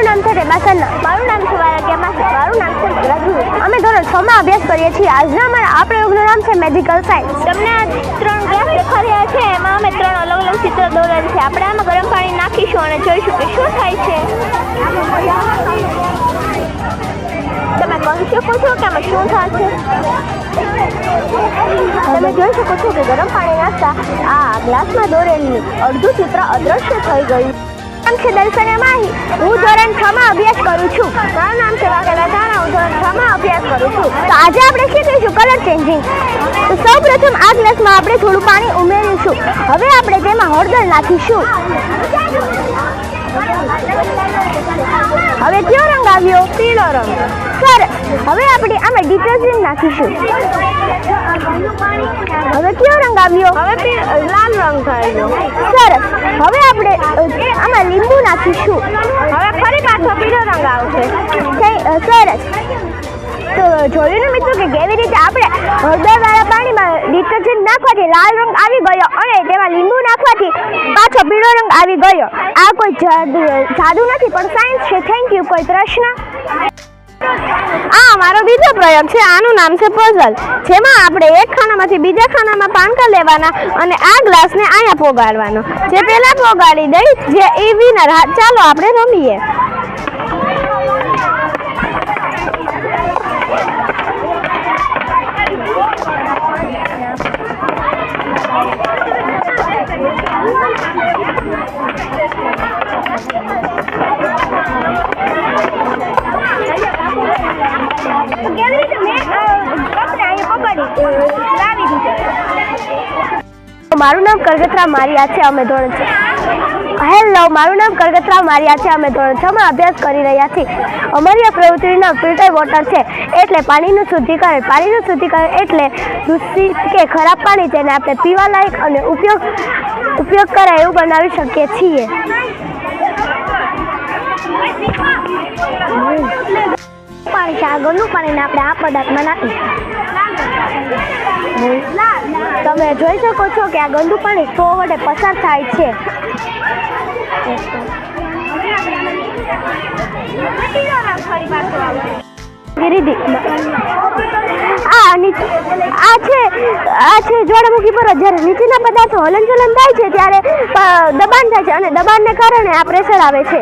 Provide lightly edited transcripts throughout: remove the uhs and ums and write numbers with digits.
મારું નામ છે રેબાસન, મારું નામ છે વારક્યામાં, મારું નામ છે રાજુ. અમે ધોરણ 6 માં અભ્યાસ કરીએ છીએ. આજના અમારા આ પ્રયોગનું નામ છે મેડિકલ સાયન્સ. તમને આ 3 ગ્લાસ દેખાડ્યા છે, એમાં અમે 3 અલગ અલગ ચિત્ર દોરેલ છે. આપણે આમાં ગરમ પાણી નાખીશું અને જોઈશું કે શું થાય છે. તમે કહી શકો છો કે આમાં શું થશે? તમે જોઈ શકો છો કે ગરમ પાણી નાખતા આ ગ્લાસમાં દોરેલું અડધું ચિત્ર અદ્રશ્ય થઈ ગયું. નામ છે દર્શના માહી. હું ધોરણ 6 માં અભ્યાસ કરું છું. મારું નામ છે વાઘેલા ધારા. હું ધોરણ 6 માં અભ્યાસ કરું છું. તો આજે આપણે શીખીશું કલર ચેન્જિંગ. તો સૌપ્રથમ આ ગ્લાસમાં આપણે થોડું પાણી ઉમેરીશું. હવે આપણે તેમાં હળદર નાખીશું. હવે કયો રંગ આવ્યો? પીળો રંગ. સરસ. હવે આપણે આમાં ડિટર્જન્ટ નાખીશું. હવે કયો રંગ આવ્યો? હવે લાલ રંગ થયો. સરસ. હવે આપણે આમાં લીંબુ નાખીશું. હવે ફરી પાછો પીળો રંગ આવશે. સરસ. તો જોયું ને મિત્રો કે કેવી રીતે આપણે હળદરવાળા પાણીમાં ડિટર્જન્ટ નાખવાથી લાલ રંગ આવી ગયો અને તેમાં લીંબુ નાખવાથી પાછો પીળો રંગ આવી ગયો. આ કોઈ જાદુ નથી પણ સાયન્સ છે. Thank you. કોઈ પ્રશ્ન? આ અમારો બીજો પ્રયોગ છે. આનું નામ છે પઝલ, જેમાં આપણે એક ખાનામાંથી બીજા ખાનામાં પાણકા લેવાના અને આ ગ્લાસને અહીંયા પોગાડવાનો. જે પહેલા પોગાડી દઈ જે એ વિનર. ચાલો આપણે રમીએ. મારું નામ કરગતરા મારિયા છે. અમે ધોરણ 6. હેલો, મારું નામ કરગતરા મારિયા છે. અમે ધોરણ 6 માં અભ્યાસ કરી રહ્યા છીએ. અમારી આ પ્રવૃત્તિનું નામ ફિલ્ટર વોટર છે. એટલે પાણીનું શુદ્ધિકરણ. પાણીનું શુદ્ધિકરણ એટલે દૂષિત કે ખરાબ પાણી જેને આપણે પીવા લાયક અને ઉપયોગ કરાય એવું બનાવી શકીએ છીએ. પાણી છે. આ ગંદુ પાણીને આપણે આ પદાર્થમાં નાખીશું. તમે જોઈ શકો છો કે આ ગંદુ પાણી સ્ટ્રો વડે પસાર થાય છે. આ છે જ્વાળામુખી પર જ્યારે નીચેના પદાર્થો હલનચલન થાય છે ત્યારે દબાણ થાય છે અને દબાણને કારણે આ પ્રેશર આવે છે.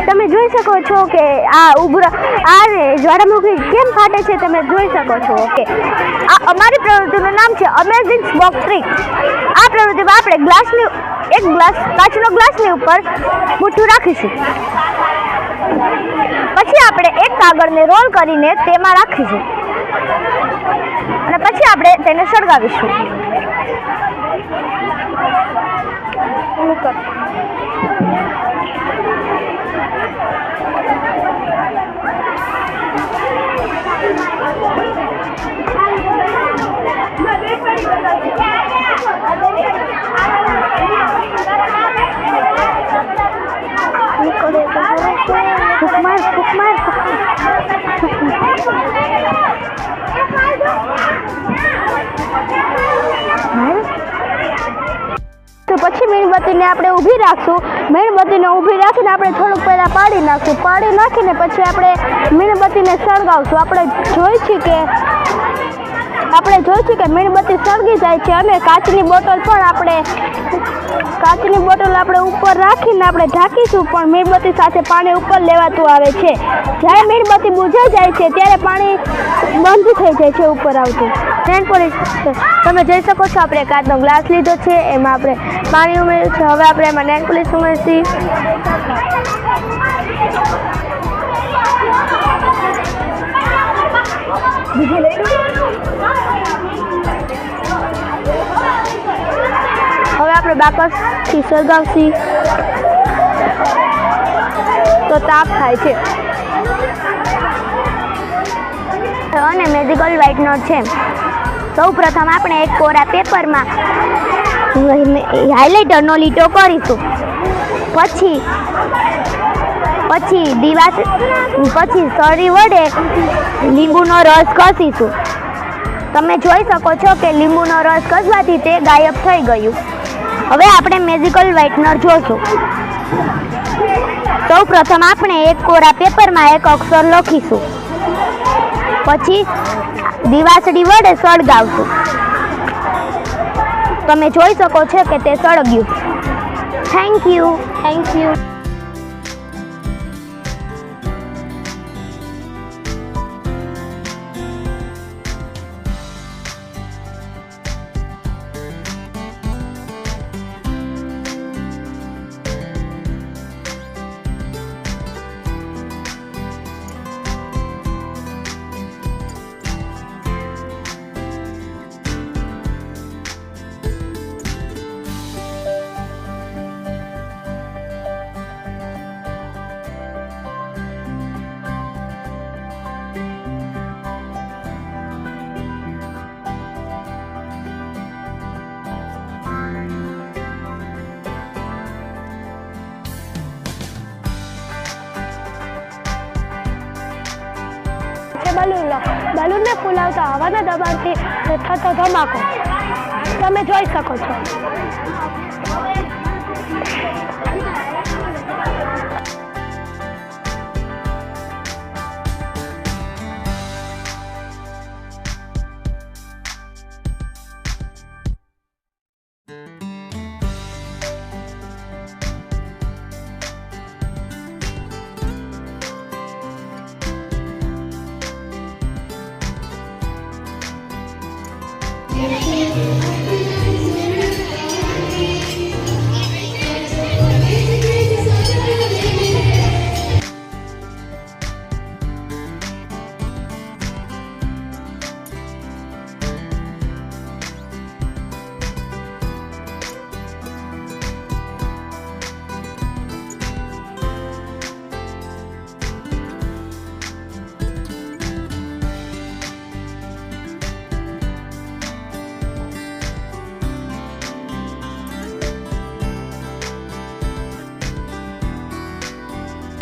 તમે જોઈ શકો છો કે આ જ્વાળામુખી કેમ ફાટે છે. તમે જોઈ શકો છો કે આ અમારી પ્રવૃત્તિનું નામ છે અમેઝિંગ સ્મોક ટ્રીક. આ પ્રવૃત્તિમાં આપણે કાચનો ગ્લાસની ઉપર મુઠ્ઠું રાખીશું. પછી આપણે એક કાગળને રોલ કરીને તેમાં રાખીશું અને પછી આપણે તેને સળગાવીશું. તો પછી મીણબત્તીને આપણે ઊભી રાખશું. મીણબત્તીને ઊભી રાખીને આપણે થોડુંક પહેલાં પાડી નાખશું. પાડી નાખીને પછી આપણે મીણબત્તીને સળગાવશું. આપણે જોઈ છીએ કે મીણબત્તી સળગી જાય છે અને કાચની બોટલ આપણે ઉપર રાખીને આપણે ઢાંકીશું. પણ મીણબત્તી સાથે પાણી ઉપર લેવાતું આવે છે. જ્યારે મીણબત્તી બુઝાઈ જાય છે ત્યારે પાણી બંધ થઈ જાય છે ઉપર આવતું. નેલ પોલિશ તમે જોઈ શકો છો. આપણે કાચનો ગ્લાસ લીધો છે, એમાં આપણે પાણી ઉમેર્યું છે. હવે આપણે એમાં નેલ પોલિશ ઉમેરશી. હવે આપણે બાકસથી સળગાવશી તો તાપ થાય છે. અને મેજિકલ વ્હાઇટ નોટ છે. સૌ પ્રથમ આપણે એક કોરા પેપરમાં હાઇલાઇટરનો લીટો કરીશું. પછી પછી સળી વડે લીંબુનો રસ ઘસીશું. તમે જોઈ શકો છો કે લીંબુનો રસ ઘસવાથી તે ગાયબ થઈ ગયું. હવે આપણે મેજિકલ વ્હાઇટનર જોશું. સૌ પ્રથમ આપણે એક કોરા પેપરમાં એક અક્ષર લખીશું. પછી દિવાસળી વડે સળગાવશું. તમે જોઈ શકો છો કે તે સળગ્યું. Thank you. બલૂનને ફૂલાવતા હવાના દબાણથી થતો ધમાકો તમે જોઈ શકો છો.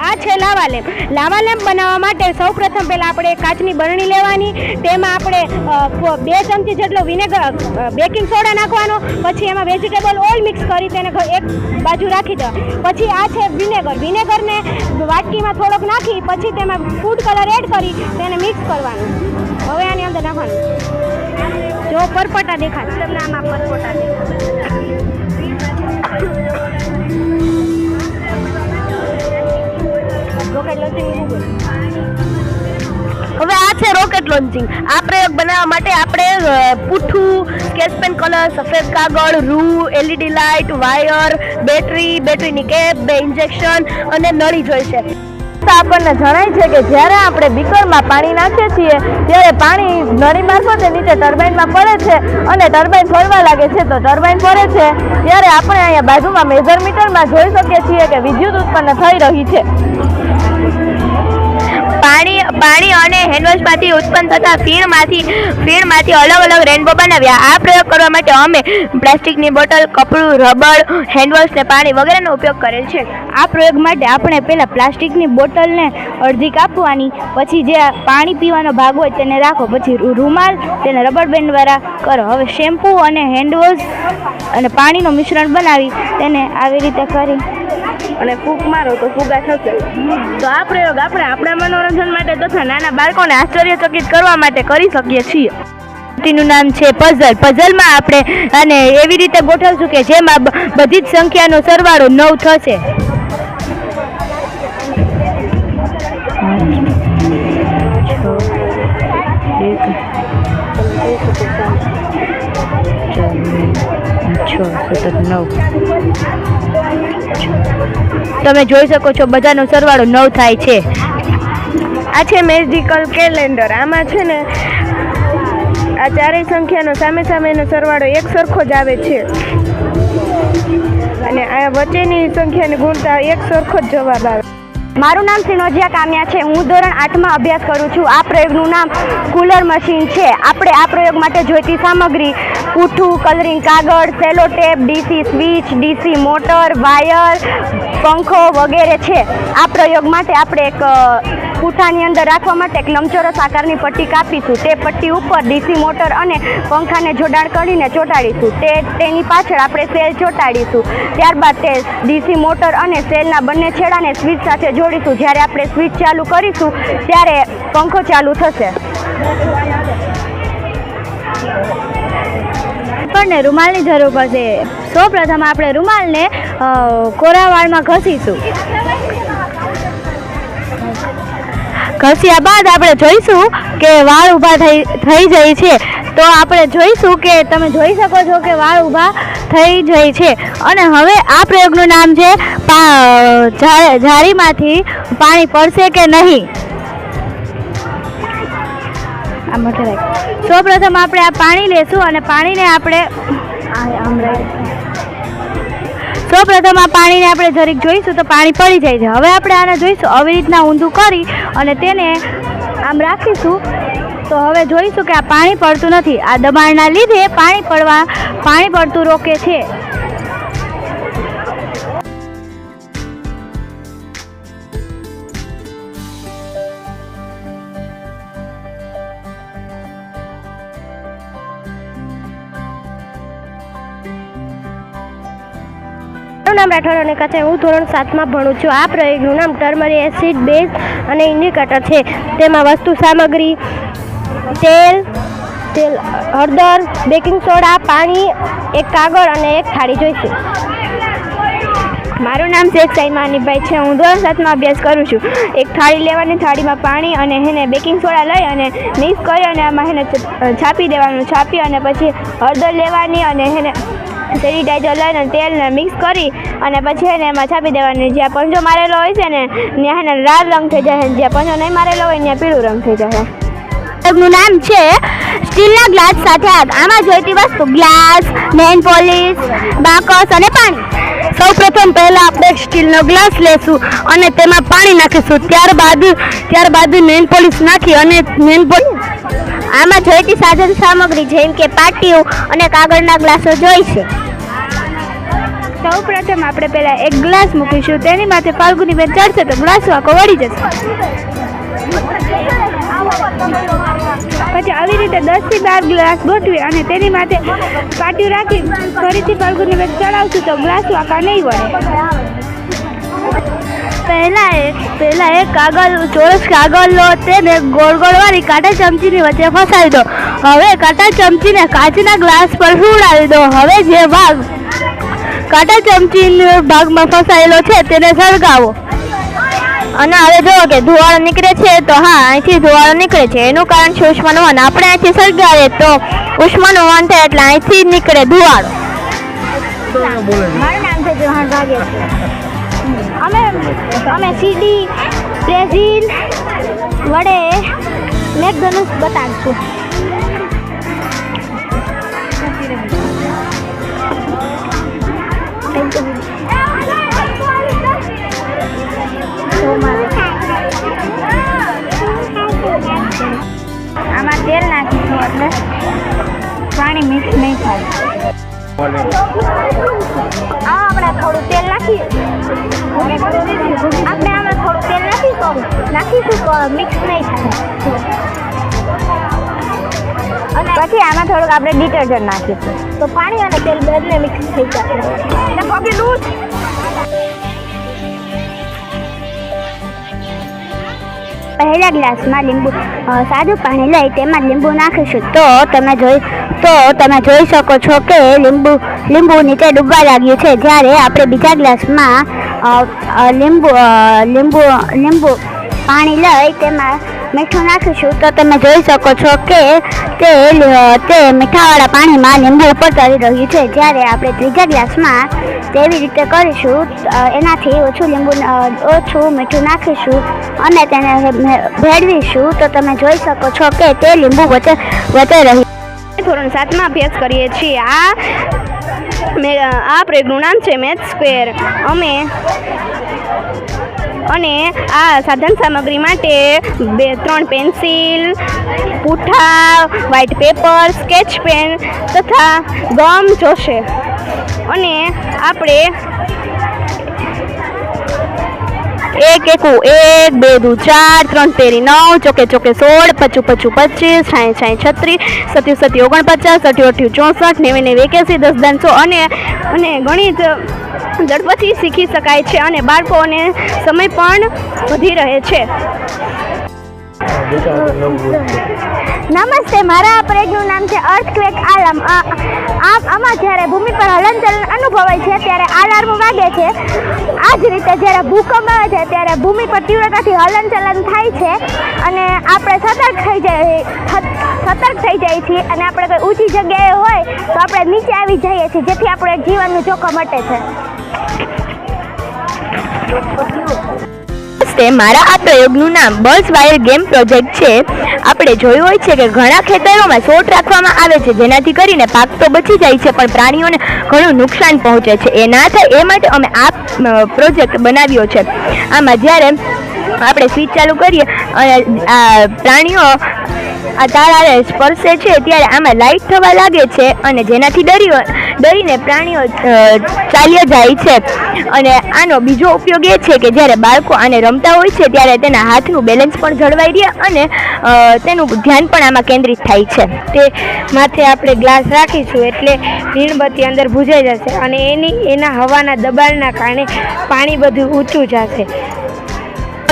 આ છે લાવા લેમ્પ. લાવા લેમ્પ બનાવવા માટે સૌપ્રથમ પહેલાં આપણે કાચની બરણી લેવાની. તેમાં આપણે 2 ચમચી જેટલો બેકિંગ સોડા નાખવાનો. પછી એમાં વેજીટેબલ ઓઇલ મિક્સ કરી તેને એક બાજુ રાખી દેવા. પછી આ છે વિનેગરને વાટકીમાં થોડોક નાખી પછી તેમાં ફૂડ કલર એડ કરી તેને મિક્સ કરવાનું. હવે આની અંદર નાખવાનું. જો પરપટા દેખાય તમને આમાં પરપટા હવે આ છે રોકેટ લોન્ચિંગ. આ પ્રયોગ બનાવવા માટે આપણે પૂઠું, સ્કેચ પેન કલર, સફેદ કાગળ, રૂ, LED લાઇટ, વાયર, બેટરીની કેપ, 2 ઇન્જેક્શન અને નળી જોઈશે. આપણને જણાય છે કે જ્યારે આપણે બીકરમાં પાણી નાખીએ છીએ ત્યારે પાણી નળી મારફતે નીચે ટર્બાઇનમાં પડે છે અને ટર્બાઇન ફરવા લાગે છે. તો ટર્બાઇન ફરે છે ત્યારે આપણે અહીંયા બાજુમાં મેઝરમીટરમાં જોઈ શકીએ છીએ કે વિદ્યુત ઉત્પન્ન થઈ રહી છે. પાણી અને હેન્ડવોશમાંથી ઉત્પન્ન થતા ફીણમાંથી અલગ અલગ રેનબો બનાવ્યા. આ પ્રયોગ કરવા માટે અમે પ્લાસ્ટિકની બોટલ, કપડું, રબર, હેન્ડવોશ ને પાણી વગેરેનો ઉપયોગ કરેલ છે. આ પ્રયોગ માટે આપણે પહેલાં પ્લાસ્ટિકની બોટલને અડધી કાપવાની. પછી જે પાણી પીવાનો ભાગ હોય તેને રાખો. પછી રૂમાલ તેને રબર બેન્ડ દ્વારા કરો. હવે શેમ્પૂ અને હેન્ડવોશ અને પાણીનું મિશ્રણ બનાવી તેને આવી રીતે કરી અને ફૂંક મારો તો ફુગા થશે. તો આ પ્રયોગ આપણે આપણા મનોરંજન માટે તથા નાના બાળકોને આશ્ચર્યચકિત કરવા માટે કરી શકીએ છીએ. તેનું નામ છે પઝલ. પઝલમાં આપણે અને એવી રીતે ગોઠવશું કે જેમાં બધી જ સંખ્યાનો સરવાળો 9 થશે. તમે જોઈ શકો છો બધાનો સરવાળો 9 થાય છે. આ છે મેજિકલ કેલેન્ડર. આમાં છે ને આ ચારેય સંખ્યાનો સામેનો સરવાળો એક સરખો જ આવે છે અને આ વચ્ચેની સંખ્યાની ગુણતા એક સરખો જ જવાબ આવે. મારું નામ સિનોજિયા કામ્યા છે. હું ધોરણ 8માં અભ્યાસ કરું છું. આ પ્રયોગનું નામ કુલર મશીન છે. આપણે આ પ્રયોગ માટે જોઈતી સામગ્રી પૂઠું, કલરિંગ કાગળ, cello tape, DC switch, DC motor, wire, પંખો વગેરે છે. આ પ્રયોગ માટે આપણે એક પૂઠાની અંદર રાખવા માટે એક લંબચોરસ આકારની પટ્ટી કાપીશું. તે પટ્ટી ઉપર ડીસી મોટર અને પંખાને જોડાણ કરીને ચોંટાડીશું. તેની પાછળ આપણે સેલ ચોંટાડીશું. ત્યારબાદ તે ડીસી મોટર અને સેલના બંને છેડાને સ્વિચ સાથે જોડીશું. જ્યારે આપણે સ્વિચ ચાલુ કરીશું ત્યારે પંખો ચાલુ થશે. આપણને રૂમાલની જરૂર પડશે. સૌપ્રથમ આપણે રૂમાલને કોરા વાળમાં ઘસીશું. ઘસ્યા બાદ આપણે જોઈશું કે વાળ ઊભા થઈ જાય છે. તો આપણે જોઈશું કે તમે જોઈ શકો છો કે વાળ ઊભા થઈ જાય છે. અને હવે આ પ્રયોગનું નામ છે જાળીમાંથી પાણી પડશે કે નહીં. સૌપ્રથમ આપણે આ પાણી લેશું અને પાણીને આપણે જરીક જોઈશું તો પાણી પડી જાય છે. હવે આપણે આને જોઈશું આવી રીતના ઊંધું કરી અને તેને આમ રાખીશું. તો હવે જોઈશું કે આ પાણી પડતું નથી. આ દબાણના લીધે પાણી પડતું રોકે છે. મારું નામ રાઠોડ અનિકા છે. હું ધોરણ 7માં ભણું છું. આ પ્રયોગનું નામ ટર્મરિક એસિડ બેઝ અને ઇન્ડિકેટર છે. તેમાં વસ્તુ સામગ્રી તેલ, હળદર, બેકિંગ સોડા, પાણી, એક કાગળ અને એક થાળી જોઈશે. મારું નામ શેખ સાઈમાનીભાઈ છે. હું ધોરણ 7માં અભ્યાસ કરું છું. એક થાળી લેવાની, થાળીમાં પાણી અને એને બેકિંગ સોડા લઈ અને મિક્સ કરી અને આમાં એને છાપી દેવાનું. છાપી અને પછી હળદર લેવાની અને એને સેનિટાઈઝર લઈને તેલને મિક્સ કરી અને પછી એને એમાં છાપી દેવાની. જ્યાં પંજો મારેલો હોય છે ને ત્યાં એને લાલ રંગ થઈ જાય. જ્યાં પંજો નહીં મારેલો હોય ત્યાં પીળું રંગ થઈ જાય. પ્રયોગનું નામ છે સ્ટીલના ગ્લાસ સાથે આગ. આમાં જોઈતી વસ્તુ ગ્લાસ, નેલ પોલિશ, બાકસ અને પાણી. સૌપ્રથમ પહેલા આપણે સ્ટીલનો ગ્લાસ લેશું અને તેમાં પાણી નાખીશું. ત્યારબાદ નેલ પોલિશ નાખી અને આમાં જોઈતી સાધન સામગ્રી જેમ કે પાટીઓ અને કાગળના ગ્લાસો જોઈશે. સૌપ્રથમ આપણે પહેલા એક ગ્લાસ મૂકીશું. તેની માથે ફાલ્ગુની બેન ચડશે તો ગ્લાસ આખો વળી જશે. પછી આવી રીતે 10 થી 12 ગ્લાસ ગોઠવી અને તેની માથે પાટીઓ રાખી ફરીથી ફાલ્ગુની બેન ચડાવશું તો ગ્લાસ આખા નહીં વળે. પહેલા એક કાગળ, ચોરસ કાગળ લો, તેને ગોળ વાળી કાંટા ચમચીની વચ્ચે ફસાવી દો. હવે કાંટા ચમચીને કાચના ગ્લાસ પર સુવડાવી દો. હવે જે ભાગ કાંટા ચમચીના ભાગમાં ફસાયેલો છે તેને સળગાવો. અને હવે જુઓ કે ધુવાળો નીકળે છે. તો હા, અહીંથી ધુવાળો નીકળે છે. એનું કારણ છે ઉષ્માનું વહન. આપણે અહીંથી સળગાવીએ તો ઉષ્માનું વહન થાય એટલે અહીંથી નીકળે ધુવાળો. મારું નામ છે જોહાન ભાગ્ય. અમે સીડી બ્રેઝિલ વડે મેઘધનુષ બતાડશું. આમાં તેલ નાખીશું એટલે પાણી મિક્સ નહીં થાય. આપણે થોડું તેલ નાખીએ. આપણે આમાં થોડું તેલ નાખીશું તો મિક્સ નહીં થાય. અને પછી આમાં થોડુંક આપણે ડિટર્જન્ટ નાખીશું તો પાણી અને તેલ બંને મિક્સ થઈ જશે. પહેલા ગ્લાસમાં સાદું પાણી લઈ તેમાં લીંબુ નાખીશું. તો તમે જોઈ શકો છો કે લીંબુ નીચે ડૂબવા લાગ્યું છે. જ્યારે આપણે બીજા ગ્લાસમાં લીંબુ પાણી લઈ તેમાં મીઠું નાખીશું. તો તમે જોઈ શકો છો કે તે મીઠાવાળા પાણીમાં લીંબુ ઉપર તરી રહ્યું છે. જ્યારે આપણે ત્રીજા ગ્લાસમાં તેવી રીતે કરીશું. એનાથી ઓછું મીઠું નાખીશું અને તેને ભેળવીશું. તો તમે જોઈ શકો છો કે તે લીંબુ વચ્ચે રહ્યું. ધોરણ 7માં અભ્યાસ કરીએ છીએ. આ પ્રયોગનું નામ છે મેથ સ્ક્વેર. અને આ સાધન સામગ્રી માટે 2-3 પેન્સિલ, પૂઠા, વ્હાઇટ પેપર, સ્કેચ પેન તથા ગમ જોશે. અને આપણે 1 એકુ 1, 2 દુ 4, 3 તેરી 9, ચોકે ચોકે 16, 5 5 25, 60 36, 37 49, 38 64, 90 81, 10 100 અને ગણિત ઝડપથી શીખી શકાય છે અને બાળકોને સમય પણ વધી રહે છે. નમસ્તે, મારા આ પ્રયોગનું નામ છે અર્થક્વેક આલાર્મ. આમાં જ્યારે ભૂમિ પર હલનચલન અનુભવાય છે ત્યારે આલાર્મ વાગે છે. આ જ રીતે જ્યારે ભૂકંપ આવે છે ત્યારે ભૂમિ પર તીવ્રતાથી હલનચલન થાય છે અને આપણે સતર્ક થઈ જાય છીએ અને આપણે કોઈ ઊંચી જગ્યાએ હોય તો આપણે નીચે આવી જઈએ છીએ, જેથી આપણે જીવનનું જોખમ મટે છે. મારા આ પ્રયોગનું નામ બઝ વાયર ગેમ પ્રોજેક્ટ છે. આપણે જોયું હોય છે કે ઘણા ખેતરોમાં સોટ રાખવામાં આવે છે, જેનાથી કરીને પાક તો બચી જાય છે પણ પ્રાણીઓને ઘણું નુકસાન પહોંચે છે. એ ના થાય એ માટે અમે આ પ્રોજેક્ટ બનાવ્યો છે. આમાં જ્યારે આપણે સ્વિચ ચાલુ કરીએ અને આ પ્રાણીઓ આ તારાને સ્પર્શે છે ત્યારે આમાં લાઇટ થવા લાગે છે અને જેનાથી ડરીને પ્રાણીઓ ચાલ્યા જાય છે. અને આનો બીજો ઉપયોગ એ છે કે જ્યારે બાળકો આને રમતા હોય છે ત્યારે તેના હાથનું બેલેન્સ પણ જળવાઈ રહે અને તેનું ધ્યાન પણ આમાં કેન્દ્રિત થાય છે. તે માથે આપણે ગ્લાસ રાખીશું એટલે મીણબત્તી અંદર ભૂજાઈ જશે અને એના હવાના દબાણના કારણે પાણી બધું ઊંચું જશે.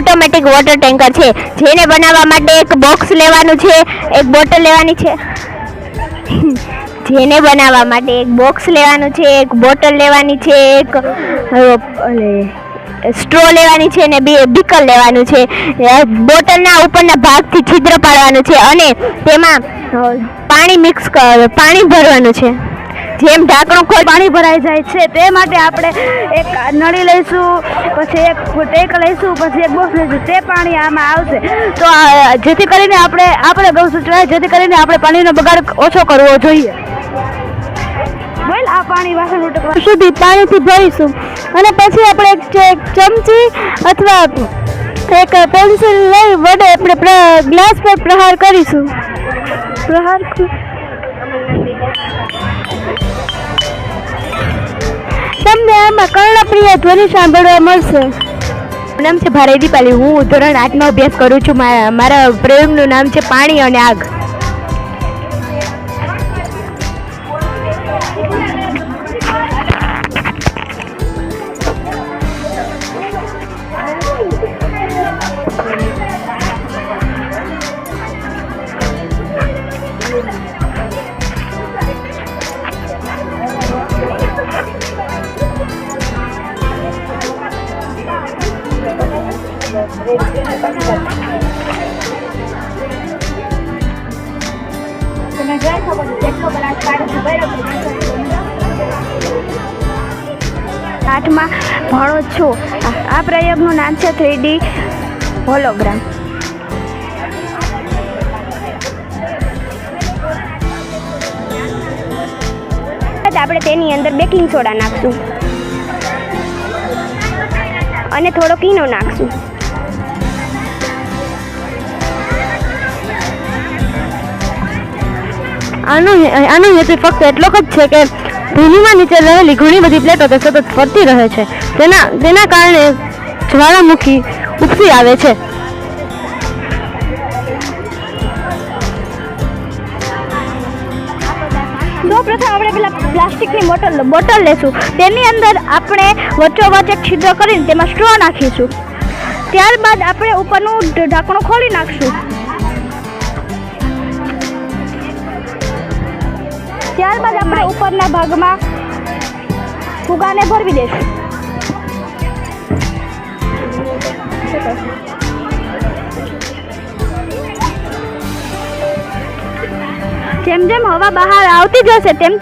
ઓટોમેટિક વોટર ટેન્કર છે, જેને બનાવવા માટે એક બોક્સ લેવાનું છે, એક બોટલ લેવાની છે. જેને બનાવવા માટે એક બોક્સ લેવાનું છે, એક બોટલ લેવાની છે, એક સ્ટ્રો લેવાની છે અને 2 બીકર લેવાનું છે. બોટલના ઉપરના ભાગથી છિદ્ર પાડવાનું છે અને તેમાં પાણી ભરવાનું છે. જેમ ઢાંકણું ખોલ પાણી ભરાઈ જાય છે તે માટે આપણે એક નળી લઈશું, પછી એક ટેક લઈશું, પછી એક બોક્સ લઈશું. તે પાણી આમાં આવશે તો જેથી કરીને આપણે ગૌ સૂચવાય જેથી કરીને આપણે પાણીનો બગાડ ઓછો કરવો જોઈએ. આ પાણી વાસણ સુધી પાણીથી ભરીશું અને પછી આપણે એક ચમચી અથવા એક પેન્સિલ લઈ વડે આપણે ગ્લાસ પર પ્રહાર કરીશું. તમને આમાં કર્ણપ્રિય ધ્વનિ સાંભળવા મળશે. નામ છે ભારે દીપાલી. હું ધોરણ 8 નો અભ્યાસ કરું છું. મારા પ્રયોગનું નામ છે પાણી અને આગ. આઠમાં ભણો છું. આ પ્રયોગનું નામ છે 3D હોલોગ્રામ. આપણે તેની અંદર બેકિંગ સોડા નાખશું અને થોડો ઈનો નાખશું. આનો હેતુ ફક્ત એટલો જ છે કે ભૂમિમાં નીચે રહેલી ઘણી બધી પ્લેટો તે સતત ફરતી રહે છે. તેના કારણે જ્વાળામુખી ઉપસી આવે છે. સૌપ્રથમ આપણે પેલા પ્લાસ્ટિકની બોટલ લેશું. તેની અંદર આપણે વચ્ચોવચ્ચ એક છિદ્ર કરીને તેમાં સ્ટ્રો નાખીશું. ત્યારબાદ આપણે ઉપરનું ઢાંકણું ખોલી નાખશું. ત્યારબાદ આપણે ઉપરના ભાગમાં ફુગાને ભરવી દઈશું. જેમ જેમ હવા બહાર આવતી જશે તેમ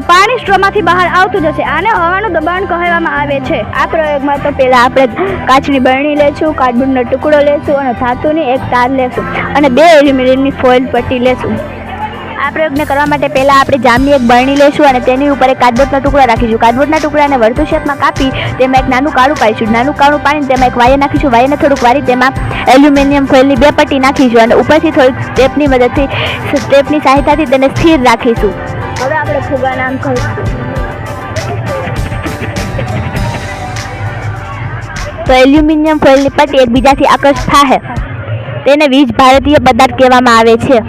પાણી સ્ટ્રોમાંથી બહાર આવતું જશે. આને હવાનું દબાણ કહેવામાં આવે છે. આ પ્રયોગમાં તો પહેલાં આપણે કાચની બરણી લેશું, કાર્ડબોર્ડનો ટુકડો લેશું અને ધાતુની એક તાર લેશું અને 2 એલ્યુમિનિયમની ફોઇલ પટ્ટી લેશું. આ પ્રયોગને કરવા માટે પહેલાં આપણે જામની એક બરણી લઈશું અને તેની ઉપર એક કાર્ડબોર્ડનો ટુકડો રાખીશું. કાર્ડબોર્ડના ટુકડાને વર્તુળ શેપમાં કાપી તેમાં એક નાનું કાળું પાડીશું. નાનું કાળું પાડીને તેમાં એક વાયર નાખીશું. વાયરને થોડુંક વારી તેમાં એલ્યુમિનિયમ ફોઇલની 2 પટ્ટી નાખીશું અને ઉપરથી થોડીક સ્ટેપની મદદથી સ્ટેપની સહાયતાથી તેને સ્થિર રાખીશું. હવે આપણે ફુગા નામ કરીશું. તો એલ્યુમિનિયમ ફોઇલની પટ્ટી એકબીજાથી આકર્ષિત થાય તેને વીજ ભારતીય પદાર્થ કહેવામાં આવે છે.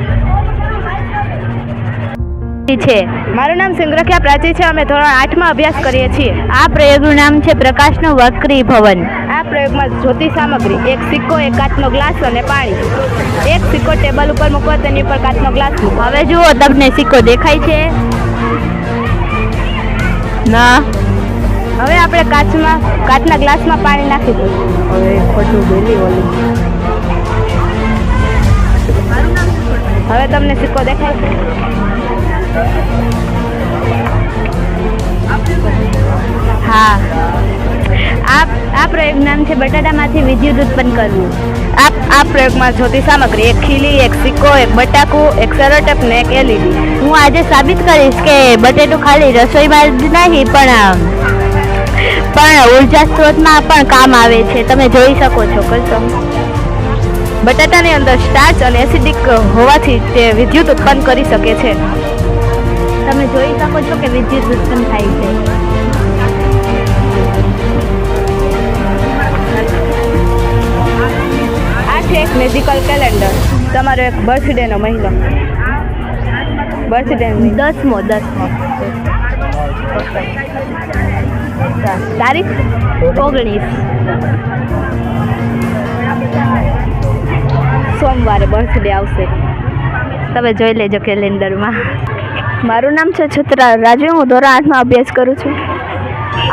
મારું નામ સંગ્રખ્યા પ્રાચી છે. અમે ધોરણ 8માં અભ્યાસ કરીએ છીએ. આ પ્રયોગનું નામ છે પ્રકાશનું વક્રીભવન. આ પ્રયોગમાં જોતી સામગ્રી એક સિક્કો, એક કાચનો ગ્લાસ અને પાણી. એક સિક્કો ટેબલ ઉપર મૂકો, તેની ઉપર કાચનો ગ્લાસ મૂકો. હવે જુઓ તમને સિક્કો દેખાય છે? ના. હવે આપણે કાચના ગ્લાસમાં પાણી નાખીશું. હવે ખોટું બોલી ઓલું. હવે તમને સિક્કો દેખાય છે? હા. આ પ્રયોગ નામ છે બટાટામાંથી વિદ્યુત ઉત્પન્ન કરવું. આ પ્રયોગમાં જોતી સામગ્રી એક ખીલી, એક સિક્કો, એક બટાકું, એક સેલોટેપ ને એક LED. હું આજે સાબિત કરીશ કે બટેટું ખાલી રસોઈમાં જ નહીં પણ ઉર્જા સ્ત્રોતમાં પણ કામ આવે છે. તમે જોઈ શકો છો. કરશો. બટાટાની અંદર સ્ટાર્ચ અને એસિડિક હોવાથી તે વિદ્યુત ઉત્પન્ન કરી શકે છે. તમે જોઈ શકો છો કે વિદ્યુત ઉત્પન્ન થાય છે. આ છે એક મેજિકલ કેલેન્ડર. તમારો એક બર્થડેનો મહિનો. બર્થડે 10મો તારીખ 19. સોમવારે બર્થડે આવશે. તમે જોઈ લેજો કેલેન્ડરમાં. મારું નામ છે છત્રા રાજુ. હું ધોરણ 8માં અભ્યાસ કરું છું.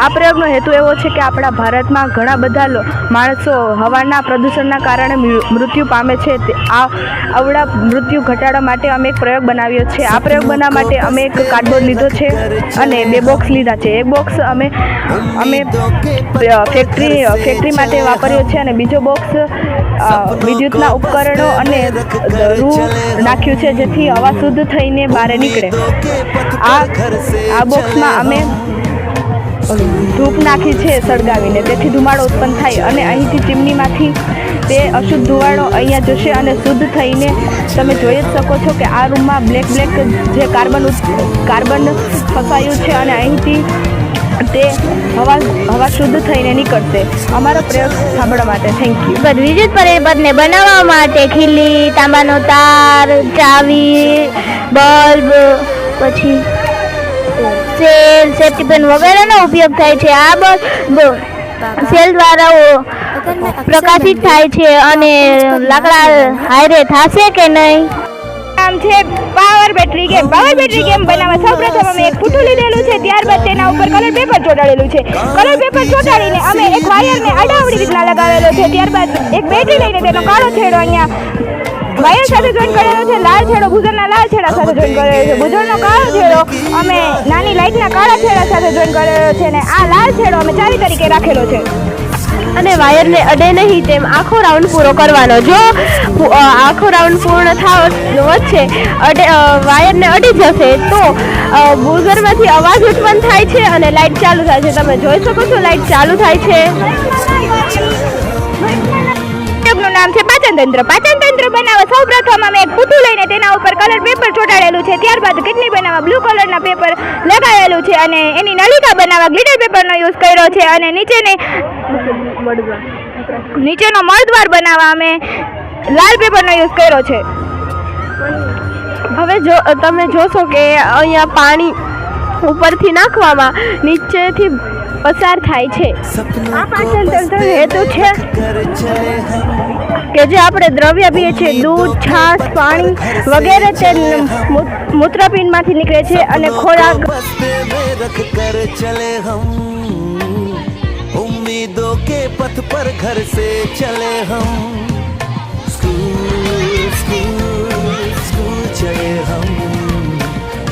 આ પ્રયોગનો હેતુ એવો છે કે આપણા ભારતમાં ઘણા બધા માણસો હવાના પ્રદૂષણના કારણે મૃત્યુ પામે છે. આવડા મૃત્યુ ઘટાડવા માટે અમે એક પ્રયોગ બનાવ્યો છે. આ પ્રયોગ બનાવવા માટે અમે એક કાર્ડબોર્ડ લીધો છે અને 2 બોક્સ લીધા છે. એક બોક્સ અમે ફેક્ટરી માટે વાપર્યો છે અને બીજો બોક્સ વિદ્યુતના ઉપકરણો અને રૂ નાખ્યું છે જેથી હવા શુદ્ધ થઈને બહાર નીકળે. આ બોક્સમાં અમે ધૂપ નાખી છે સળગાવીને, તેથી ધુમાડો ઉત્પન્ન થાય અને અહીંથી ચીમનીમાંથી તે અશુદ્ધ ધુમાડો અહીંયા જશે અને શુદ્ધ થઈને તમે જોઈ જ શકો છો કે આ રૂમમાં બ્લેક જે કાર્બન ફસાયું છે અને અહીંથી તે હવા શુદ્ધ થઈને નીકળશે. અમારો પ્રયોગ સાંભળવા માટે થેન્ક યુ. વિદ્યુત પરિપથને બનાવવા માટે ખીલી, તાંબાનો તાર, ચાવી, બલ્બ, પછી સેલ, સેફ્ટી પેન વગેરેનો ઉપયોગ થાય છે. આ સેલ દ્વારા પ્રકાશિત થાય છે અને લાકડા હારે થશે કે નહીં. નામ છે power battery game. Power battery game બનાવવા સૌપ્રથમ અમે એક પૂઠું લીધેલું છે. ત્યારબાદ તેના ઉપર કલર પેપર ચોંટાડેલું છે. કલર પેપર ચોંટાડીને અમે એક વાયરને આડાવડી રીતના લગાવેલો છે. ત્યારબાદ એક બેટરી લઈને તેનો કાળો છેડો અહીંયા વાયર સાથે જોઈન કરેલો છે. લાલ છેડો ભૂજરના લાલ છેડા સાથે જોઈન કરેલો છે. ભૂજરનો કાળો છેડો અમે નાની લાઇટના કાળા છેડા સાથે જોઈન કરેલો છે અને આ લાલ છેડો અમે ચાવી તરીકે રાખેલો છે. અને વાયરને અડે નહીં તેમ આખો રાઉન્ડ પૂરો કરવાનો. જો આખો રાઉન્ડ પૂર્ણ વચ્ચે વાયરને અડી જશે તો બુઝરમાંથી અવાજ ઉત્પન્ન થાય છે અને લાઇટ ચાલુ થાય છે. તમે જોઈ શકો છો લાઇટ ચાલુ થાય છે. પ્રયોગનું નામ છે પાચન તંત્ર. પાચન તંત્ર બનાવવા સૌપ્રથમ અમે એક પૂઠું લઈને તેના ઉપર કલર પેપર ચોંટાડેલું છે. ત્યારબાદ કિડની બનાવવા બ્લુ કલરના પેપર લગાવેલું છે અને એની નલિકા બનાવવા ગ્લિટર પેપરનો યુઝ કર્યો છે અને નીચેનો મળદ્વાર બનાવવા અમે લાલ પેપરનો યુઝ કર્યો છે. હવે જો તમે જોશો કે અહીંયા પાણી ઉપરથી નાખવામાં નીચેથી પસાર થાય છે. આ પાચન તંત્રનો હેતુ છે કે જે આપણે દ્રવ્ય પીએ છીએ, દૂધ, છાશ, પાણી વગેરે તે મૂત્રપિંડમાંથી નીકળે છે અને ખોરાક उम्मीदों के पथ पर घर से चले हम स्कूल स्कूल स्कूल चले हम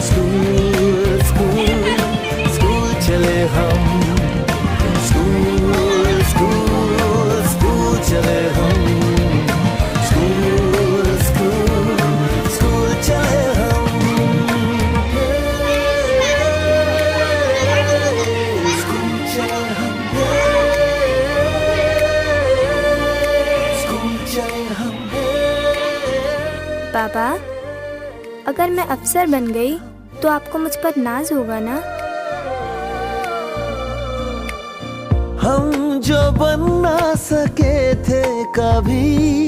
स्कूल स्कूल स्कूल चले हम स्कूल स्कूल स्कूल चले हम स्कूल स्कूल स्कूल चले हम पापा, अगर मैं अफसर बन गई तो आपको मुझ पर नाज होगा ना? हम जो बन ना सके थे कभी,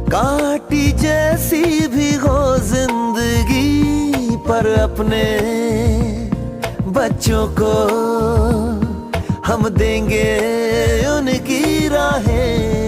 काटी जैसी भी हो जिंदगी, पर अपने बच्चों को हम देंगे उनकी राहें।